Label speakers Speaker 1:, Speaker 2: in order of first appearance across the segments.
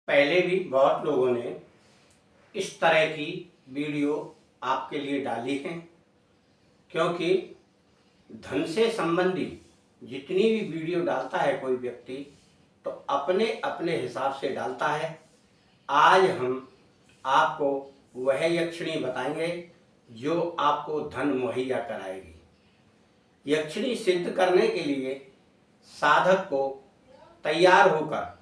Speaker 1: पहले भी बहुत लोगों ने इस तरह की वीडियो आपके लिए डाली हैं, क्योंकि धन से संबंधित जितनी भी वीडियो डालता है कोई व्यक्ति तो अपने अपने हिसाब से डालता है। आज हम आपको वह यक्षिणी बताएंगे जो आपको धन मुहैया कराएगी। यक्षिणी सिद्ध करने के लिए साधक को तैयार होकर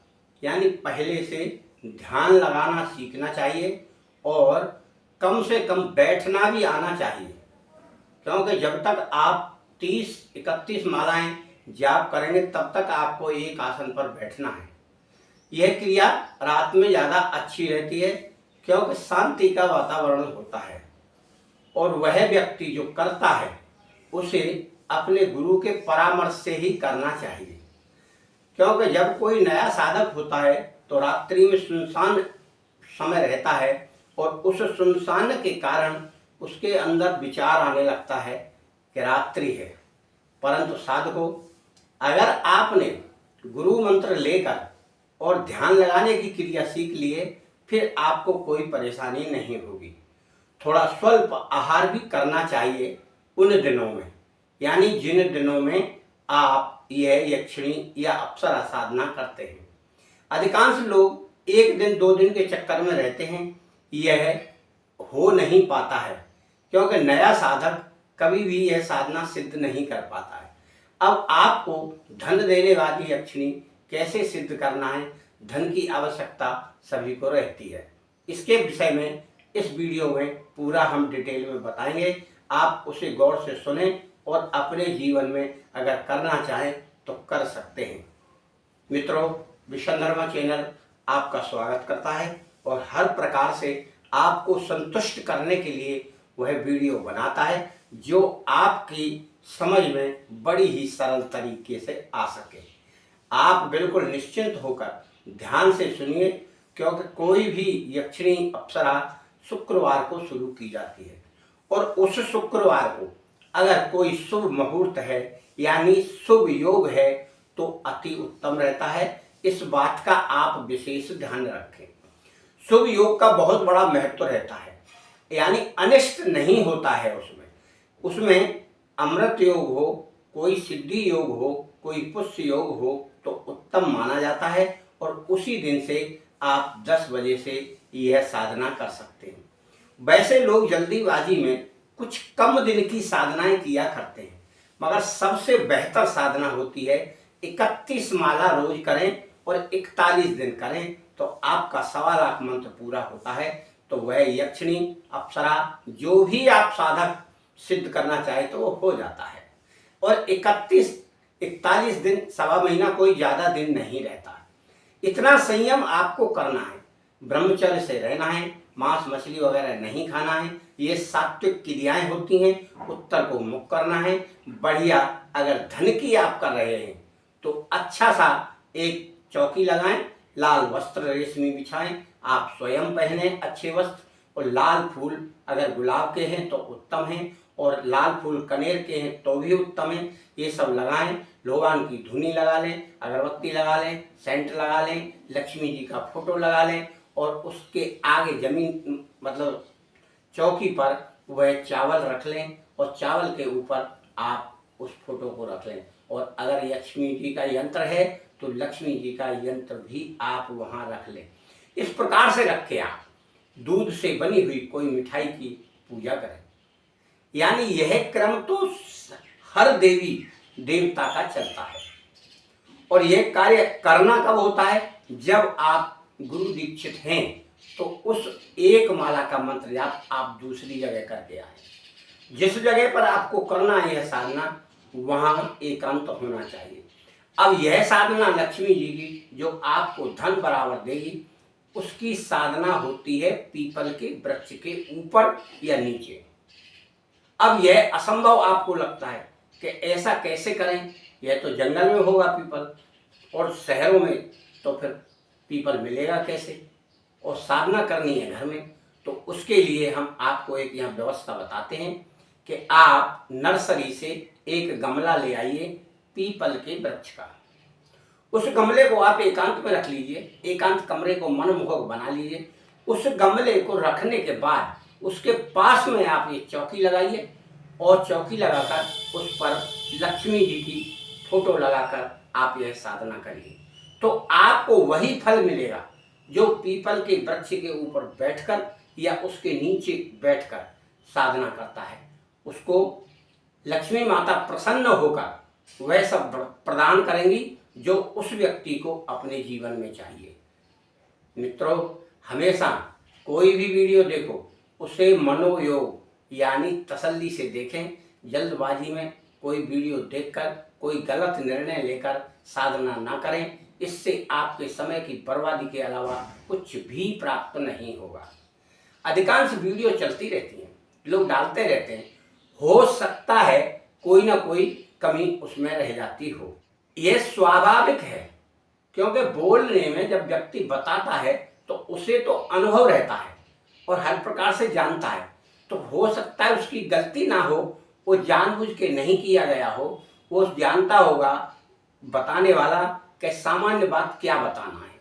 Speaker 1: यानी पहले से ध्यान लगाना सीखना चाहिए और कम से कम बैठना भी आना चाहिए, क्योंकि जब तक आप 30-31 मालाएं जाप करेंगे तब तक आपको एक आसन पर बैठना है। यह क्रिया रात में ज़्यादा अच्छी रहती है, क्योंकि शांति का वातावरण होता है और वह व्यक्ति जो करता है उसे अपने गुरु के परामर्श से ही करना चाहिए। क्योंकि जब कोई नया साधक होता है तो रात्रि में सुनसान समय रहता है और उस सुनसान के कारण उसके अंदर विचार आने लगता है कि रात्रि है। परंतु साधकों, अगर आपने गुरु मंत्र लेकर और ध्यान लगाने की क्रिया सीख लिए फिर आपको कोई परेशानी नहीं होगी। थोड़ा स्वल्प आहार भी करना चाहिए उन दिनों में, यानी जिन दिनों में आप यह यक्षिणी या अप्सरा साधना करते हैं। अधिकांश लोग 1 दिन 2 दिन के चक्कर में रहते हैं, यह हो नहीं पाता है, क्योंकि नया साधक कभी भी यह साधना सिद्ध नहीं कर पाता है। अब आपको धन देने वाली यक्षिणी कैसे सिद्ध करना है, धन की आवश्यकता सभी को रहती है। इसके विषय में इस वीडियो में पूरा हम डिटेल में बताएंगे। आप उसे गौर से सुनें और अपने जीवन में अगर करना चाहें तो कर सकते हैं। मित्रों, विश्वधर्मा चैनल आपका स्वागत करता है और हर प्रकार से आपको संतुष्ट करने के लिए वह वीडियो बनाता है जो आपकी समझ में बड़ी ही सरल तरीके से आ सके। आप बिल्कुल निश्चिंत होकर ध्यान से सुनिए, क्योंकि कोई भी यक्षिणी अप्सरा शुक्रवार को शुरू की जाती है और उस शुक्रवार को अगर कोई शुभ मुहूर्त है यानी शुभ योग है तो अति उत्तम रहता है। इस बात का आप विशेष ध्यान रखें। शुभ योग का बहुत बड़ा महत्व रहता है, यानी अनिष्ट नहीं होता है। उसमें अमृत योग हो, कोई सिद्धि योग हो, कोई पुष्य योग हो तो उत्तम माना जाता है और उसी दिन से आप 10 बजे से यह साधना कर सकते हैं। वैसे लोग जल्दीबाजी में कुछ कम दिन की साधनाएं किया करते हैं, मगर सबसे बेहतर साधना होती है 31 माला रोज करें और 41 दिन करें तो आपका 1.25 लाख मंत्र पूरा होता है। तो वह यक्षिणी अप्सरा जो भी आप साधक सिद्ध करना चाहे तो वो हो जाता है। और 41 दिन 1.25 महीना कोई ज़्यादा दिन नहीं रहता। इतना संयम आपको करना है, ब्रह्मचर्य से रहना है, मांस मछली वगैरह नहीं खाना है। ये सात्विक क्रियाएं होती हैं। उत्तर को मुख करना है। बढ़िया अगर धन की आप कर रहे हैं तो अच्छा सा एक चौकी लगाएं, लाल वस्त्र रेशमी बिछाएं, आप स्वयं पहने अच्छे वस्त्र और लाल फूल अगर गुलाब के हैं तो उत्तम है और लाल फूल कनेर के हैं तो भी उत्तम है। ये सब लगाएं, लोबान की धुनी लगा लें, अगरबत्ती लगा लें, सेंट लगा लें, लक्ष्मी जी का फोटो लगा लें और उसके आगे जमीन मतलब चौकी पर वह चावल रख लें और चावल के ऊपर आप उस फोटो को रख लें। और अगर लक्ष्मी जी का यंत्र है तो लक्ष्मी जी का यंत्र भी आप वहाँ रख लें। इस प्रकार से रखे आप दूध से बनी हुई कोई मिठाई की पूजा करें। यानी यह क्रम तो हर देवी देवता का चलता है और यह कार्य करना कब होता है, जब आप गुरु दीक्षित हैं तो उस एक माला का मंत्र जाप आप दूसरी जगह करके आए। जिस जगह पर आपको करना है यह साधना वहां एकांत होना चाहिए। अब यह साधना लक्ष्मी जी की जो आपको धन बराबर देगी, उसकी साधना होती है पीपल के वृक्ष के ऊपर या नीचे। अब यह असंभव आपको लगता है कि ऐसा कैसे करें, यह तो जंगल में होगा पीपल और शहरों में तो फिर पीपल मिलेगा कैसे, और साधना करनी है घर में। तो उसके लिए हम आपको एक यहाँ व्यवस्था बताते हैं कि आप नर्सरी से एक गमला ले आइए पीपल के वृक्ष का। उस गमले को आप एकांत में रख लीजिए, एकांत कमरे को मनमोहक बना लीजिए। उस गमले को रखने के बाद उसके पास में आप ये चौकी लगाइए और चौकी लगाकर उस पर लक्ष्मी जी की फोटो लगाकर आप यह साधना करिए, तो आपको वही फल मिलेगा जो पीपल के वृक्ष के ऊपर बैठकर या उसके नीचे बैठकर साधना करता है। उसको लक्ष्मी माता प्रसन्न होकर वह सब प्रदान करेंगी जो उस व्यक्ति को अपने जीवन में चाहिए। मित्रों, हमेशा कोई भी वीडियो देखो उसे मनोयोग यानी तसल्ली से देखें। जल्दबाजी में कोई वीडियो देखकर कोई गलत निर्णय लेकर साधना ना करें, इससे आपके समय की बर्बादी के अलावा कुछ भी प्राप्त नहीं होगा। अधिकांश वीडियो चलती रहती हैं, लोग डालते रहते हैं, हो सकता है कोई ना कोई कमी उसमें रह जाती हो। यह स्वाभाविक है, क्योंकि बोलने में जब व्यक्ति बताता है तो उसे तो अनुभव रहता है और हर प्रकार से जानता है, तो हो सकता है उसकी गलती ना हो, वो जानबूझ के नहीं किया गया हो, वो जानता होगा बताने वाला कि सामान्य बात क्या बताना है,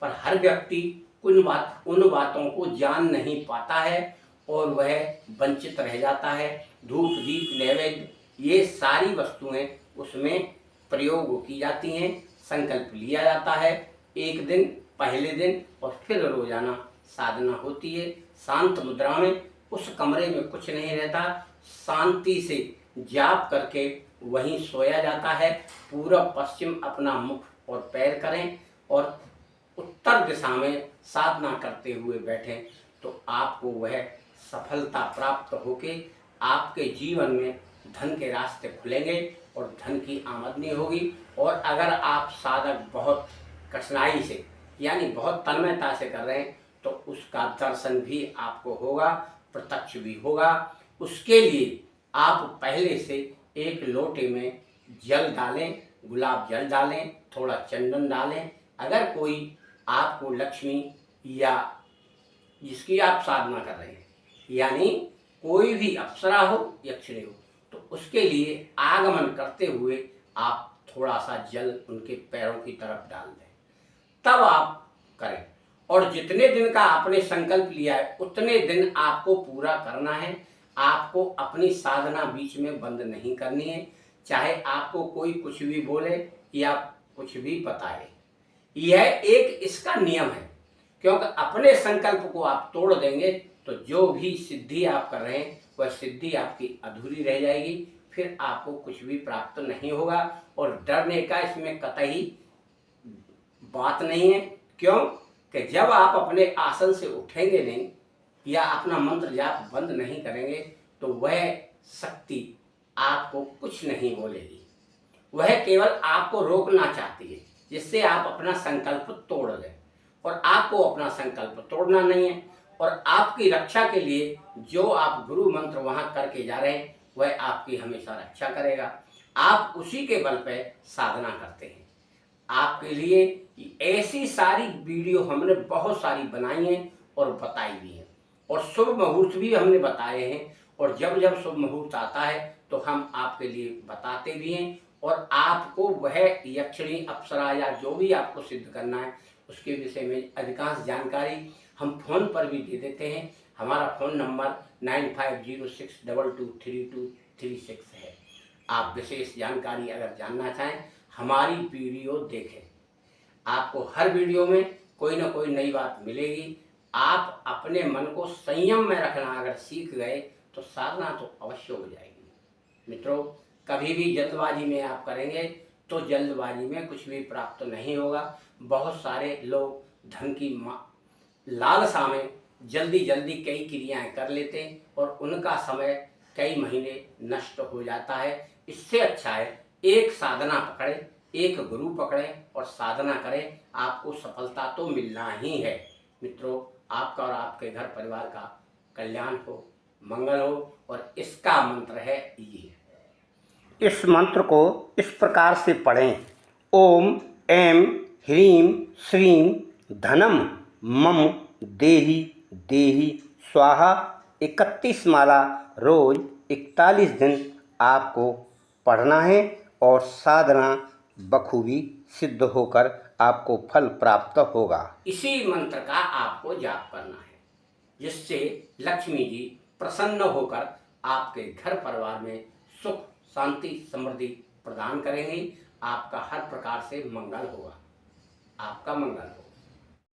Speaker 1: पर हर व्यक्ति उन बातों को जान नहीं पाता है और वह वंचित रह जाता है। धूप दीप नैवेद्य ये सारी वस्तुएं उसमें प्रयोग की जाती हैं, संकल्प लिया जाता है, एक दिन पहले दिन और फिर रोजाना साधना होती है। शांत मुद्रा में उस कमरे में कुछ नहीं रहता, शांति से जाप करके वहीं सोया जाता है। पूरब पश्चिम अपना मुख और पैर करें और उत्तर दिशा में साधना करते हुए बैठें, तो आपको वह सफलता प्राप्त होके आपके जीवन में धन के रास्ते खुलेंगे और धन की आमदनी होगी। और अगर आप साधक बहुत कठिनाई से यानी बहुत तन्मयता से कर रहे हैं तो उसका दर्शन भी आपको होगा, प्रत्यक्ष भी होगा। उसके लिए आप पहले से एक लोटे में जल डालें, गुलाब जल डालें, थोड़ा चंदन डालें। अगर कोई आपको लक्ष्मी या जिसकी आप साधना कर रहे हैं यानी कोई भी अप्सरा हो यक्षिणी हो, तो उसके लिए आगमन करते हुए आप थोड़ा सा जल उनके पैरों की तरफ डाल दें, तब आप करें। और जितने दिन का आपने संकल्प लिया है उतने दिन आपको पूरा करना है। आपको अपनी साधना बीच में बंद नहीं करनी है, चाहे आपको कोई कुछ भी बोले या कुछ भी बताए। यह एक इसका नियम है, क्योंकि अपने संकल्प को आप तोड़ देंगे तो जो भी सिद्धि आप कर रहे हैं वह सिद्धि आपकी अधूरी रह जाएगी, फिर आपको कुछ भी प्राप्त नहीं होगा। और डरने का इसमें कतई बात नहीं है। क्यों कि जब आप अपने आसन से उठेंगे नहीं या अपना मंत्र जाप बंद नहीं करेंगे तो वह शक्ति आपको कुछ नहीं बोलेगी, वह केवल आपको रोकना चाहती है जिससे आप अपना संकल्प तोड़ दें। और आपको अपना संकल्प तोड़ना नहीं है। और आपकी रक्षा के लिए जो आप गुरु मंत्र वहां करके जा रहे हैं वह आपकी हमेशा रक्षा करेगा। आप उसी के बल पे साधना करते हैं। आपके लिए ऐसी सारी वीडियो हमने बहुत सारी बनाई हैं और बताई भी हैं, और शुभ मुहूर्त भी हमने बताए हैं। और जब जब शुभ मुहूर्त आता है तो हम आपके लिए बताते भी हैं, और आपको वह यक्षिणी अप्सरा या जो भी आपको सिद्ध करना है उसके विषय में अधिकांश जानकारी हम फोन पर भी दे देते हैं। हमारा फ़ोन नंबर 9506223236 है। आप विशेष जानकारी अगर जानना चाहें हमारी वीडियो देखें, आपको हर वीडियो में कोई ना कोई नई बात मिलेगी। आप अपने मन को संयम में रखना अगर सीख गए तो साधना तो अवश्य हो जाएगी। मित्रों, कभी भी जल्दबाजी में आप करेंगे तो जल्दबाजी में कुछ भी प्राप्त नहीं होगा। बहुत सारे लोग धन की लालसा में जल्दी जल्दी कई क्रियाएं कर लेते हैं और उनका समय कई महीने नष्ट हो जाता है। इससे अच्छा है एक साधना पकड़े, एक गुरु पकड़े और साधना करें, आपको सफलता तो मिलना ही है। मित्रों, आपका और आपके घर परिवार का कल्याण हो, मंगल हो। और इसका मंत्र है ये, इस मंत्र को इस प्रकार से पढ़ें। ओम ऐं ह्रीं श्रीं धनम मम देहि देहि स्वाहा। 31 माला रोज 41 दिन आपको पढ़ना है और साधना बखूबी सिद्ध होकर आपको फल प्राप्त होगा। इसी मंत्र का आपको जाप करना है, जिससे लक्ष्मी जी प्रसन्न होकर आपके घर परिवार में सुख शांति समृद्धि प्रदान करेंगी। आपका हर प्रकार से मंगल होगा, आपका मंगल होगा।